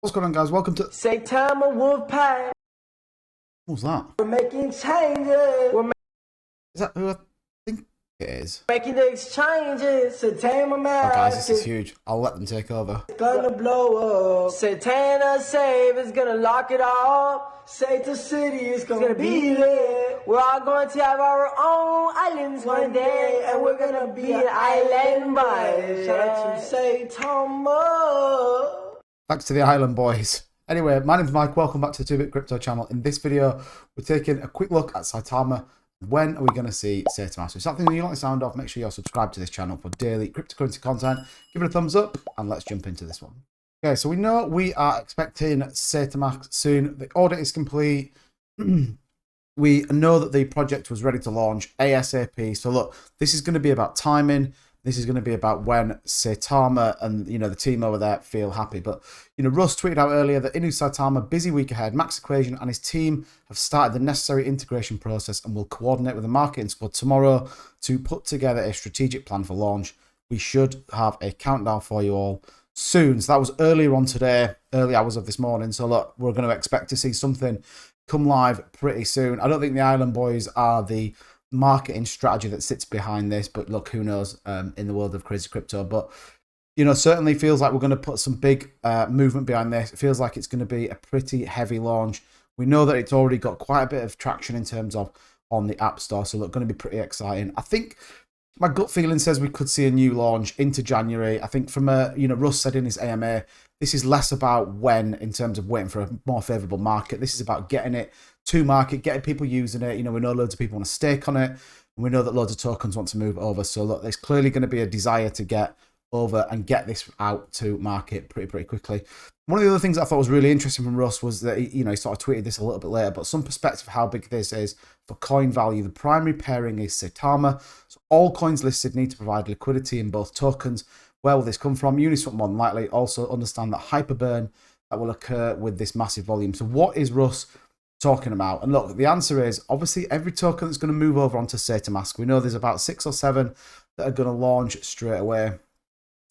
What's going on, guys? Welcome to Saitama wolf pack. What's that? We're making changes. Is that who I think it is? Making the exchanges. Saitamask. Oh, guys, this is huge. I'll let them take over. Gonna blow up. Satana save is gonna lock it up. Satan City is gonna be lit. We're all going to have our own islands one day, and we're gonna be an island boy. Shout out to Saitama. Thanks to the Island Boys. Anyway, my name's Mike. Welcome back to the 2-Bit Crypto channel. In this video, we're taking a quick look at Saitama. When are we going to see Saitamask? If something you like the sound of, make sure you're subscribed to this channel for daily cryptocurrency content. Give it a thumbs up, and let's jump into this one. Okay, so we know we are expecting Saitamask soon. The audit is complete. We know that the project was ready to launch ASAP. So look, this is going to be about timing. This is going to be about when Saitama and, the team over there feel happy. But, Russ tweeted out earlier that Inu Saitama, busy week ahead, Max Equation and his team have started the necessary integration process and will coordinate with the marketing squad tomorrow to put together a strategic plan for launch. We should have a countdown for you all soon. So that was earlier on today, early hours of this morning. So look, we're going to expect to see something come live pretty soon. I don't think the Island Boys are the marketing strategy that sits behind this, but look, who knows in the world of crazy crypto. But certainly feels like we're going to put some big movement behind this. It feels like it's going to be a pretty heavy launch. We know that it's already got quite a bit of traction in terms of on the App Store, so look, going to be pretty exciting. I think my gut feeling says we could see a new launch into January. I think from Russ said in his AMA, this is less about when in terms of waiting for a more favorable market. This is about getting it to market, getting people using it. We know loads of people want to stake on it, and we know that loads of tokens want to move over. So look, there's clearly going to be a desire to get over and get this out to market pretty quickly. One of the other things I thought was really interesting from Russ was that he sort of tweeted this a little bit later, but some perspective of how big this is for coin value. The primary pairing is Saitama, so all coins listed need to provide liquidity in both tokens. Where will this come from? Uniswap more than likely. Also understand that hyperburn that will occur with this massive volume. So what is Russ talking about? And look, the answer is obviously every token that's going to move over onto Saitamask. We know there's about 6 or 7 that are going to launch straight away.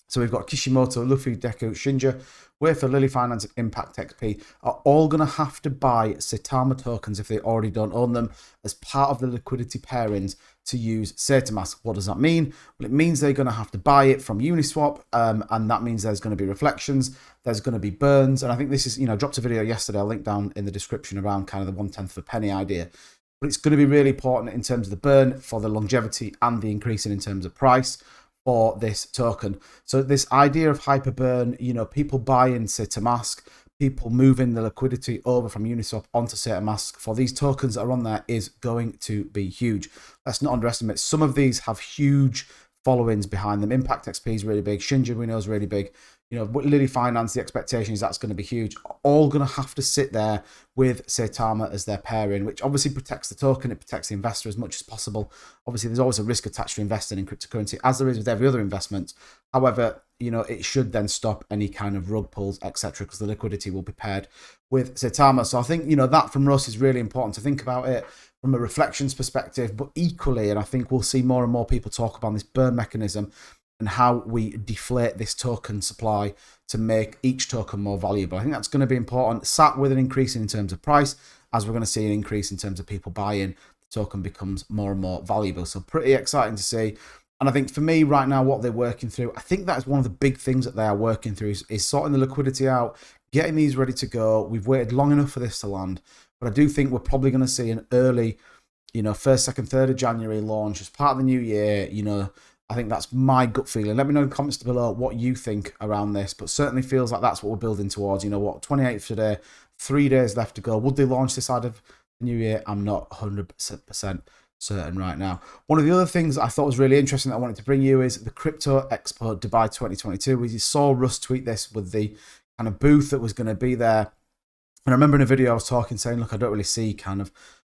So we've got Kishimoto, Luffy, Deku, Shinja, Wafer, Lily Finance, and Impact XP are all going to have to buy Saitama tokens if they already don't own them as part of the liquidity pairings to use Saitamask. What does that mean? Well, it means they're going to have to buy it from Uniswap, and that means there's going to be reflections, there's going to be burns, and I think this is, dropped a video yesterday, I'll link down in the description around kind of the 1/10 of a penny idea. But it's going to be really important in terms of the burn for the longevity and the increasing in terms of price for this token. So this idea of hyperburn, people buying Saitamask, people moving the liquidity over from Uniswap onto Saitamask for these tokens that are on there is going to be huge. Let's not underestimate. Some of these have huge followings behind them. Impact XP is really big. Shinja, we know, is really big. Lily Finance, the expectation is that's going to be huge. All going to have to sit there with Saitama as their pairing, which obviously protects the token. It protects the investor as much as possible. Obviously, there's always a risk attached to investing in cryptocurrency, as there is with every other investment. However, it should then stop any kind of rug pulls, etc., because the liquidity will be paired with Saitama. So I think, that from Russ is really important to think about it from a reflections perspective, but equally, and I think we'll see more and more people talk about this burn mechanism and how we deflate this token supply to make each token more valuable. I think that's going to be important. Sat with an increase in terms of price, as we're going to see an increase in terms of people buying, the token becomes more and more valuable. So pretty exciting to see. And I think for me right now, what they're working through, I think that is one of the big things that they are working through is sorting the liquidity out, getting these ready to go. We've waited long enough for this to land, but I do think we're probably going to see an early, 1st, 2nd, 3rd of January launch as part of the new year. I think that's my gut feeling. Let me know in the comments below what you think around this, but certainly feels like that's what we're building towards. 28th today, 3 days left to go. Would they launch this side of the new year? I'm not 100% certain right now. One of the other things I thought was really interesting that I wanted to bring you is the Crypto Expo Dubai 2022. We saw Russ tweet this with the kind of booth that was going to be there. And I remember in a video I was talking, saying, look, I don't really see kind of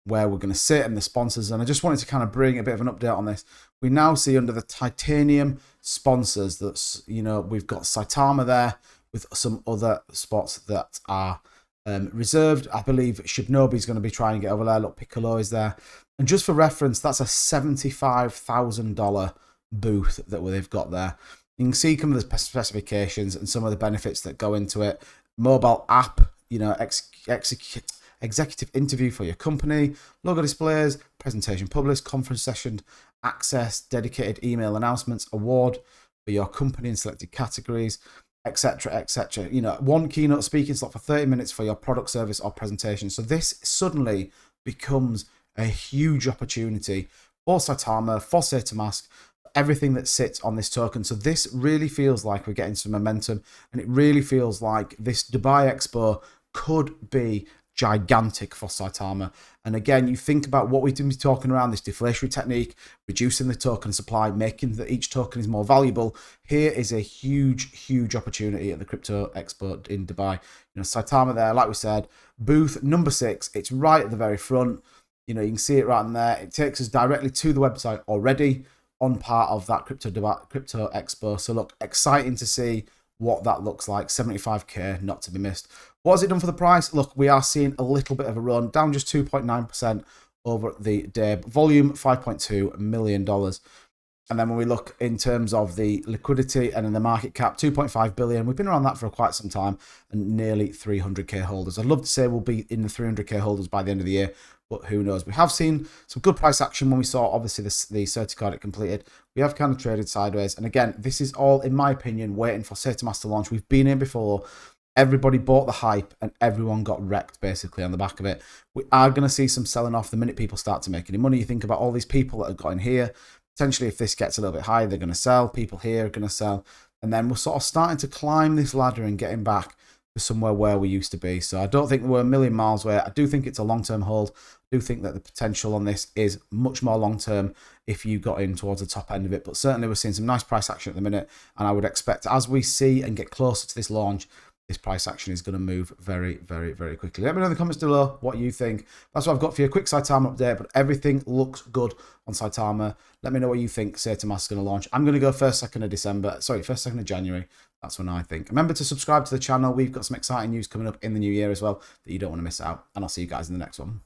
where we're going to sit and the sponsors. And I just wanted to kind of bring a bit of an update on this. We now see under the titanium sponsors that, we've got Saitama there with some other spots that are reserved. I believe Shibnobi is going to be trying to get over there. Look, Piccolo is there. And just for reference, that's a $75,000 booth that they've got there. You can see some of the specifications and some of the benefits that go into it. mobile app, you know, executive interview for your company, logo displays, presentation published, conference session, access, dedicated email announcements, award for your company in selected categories, etc., etc. You know, one keynote speaking slot for 30 minutes for your product, service, or presentation. So this suddenly becomes a huge opportunity for Saitama, for Saitamask, everything that sits on this token. So this really feels like we're getting some momentum, and it really feels like this Dubai Expo could be gigantic for Saitama. And again, you think about what we've been talking around, this deflationary technique, reducing the token supply, making that each token is more valuable. Here is a huge opportunity at the Crypto Expo in Dubai. You know, Saitama there, like we said, booth number 6. It's right at the very front. You know, you can see it right in there. It takes us directly to the website already on part of that Crypto Expo. So look, exciting to see what that looks like. 75k, not to be missed. What has it done for the price? Look, we are seeing a little bit of a run, down just 2.9% over the day. Volume, $5.2 million. And then when we look in terms of the liquidity and in the market cap, 2.5 billion. We've been around that for quite some time, and nearly 300k holders. I'd love to say we'll be in the 300k holders by the end of the year, but who knows? We have seen some good price action when we saw, obviously, the Certificate completed. We have kind of traded sideways. And again, this is all, in my opinion, waiting for Saitamask to launch. We've been here before. Everybody bought the hype and everyone got wrecked basically on the back of it. We are going to see some selling off the minute people start to make any money. You think about all these people that have got in here. Potentially, if this gets a little bit higher, they're going to sell. People here are going to sell. And then we're sort of starting to climb this ladder and getting back to somewhere where we used to be. So I don't think we're a million miles away. I do think it's a long-term hold. I do think that the potential on this is much more long-term if you got in towards the top end of it. But certainly we're seeing some nice price action at the minute. And I would expect as we see and get closer to this launch, this price action is going to move very quickly. Let me know in the comments below what you think. That's what I've got for you. A quick Saitama update, but everything looks good on Saitama. Let me know what you think Saitamask is going to launch. I'm going to go 1st, 2nd of December. Sorry, 1st, 2nd of January. That's when I think. Remember to subscribe to the channel. We've got some exciting news coming up in the new year as well that you don't want to miss out. And I'll see you guys in the next one.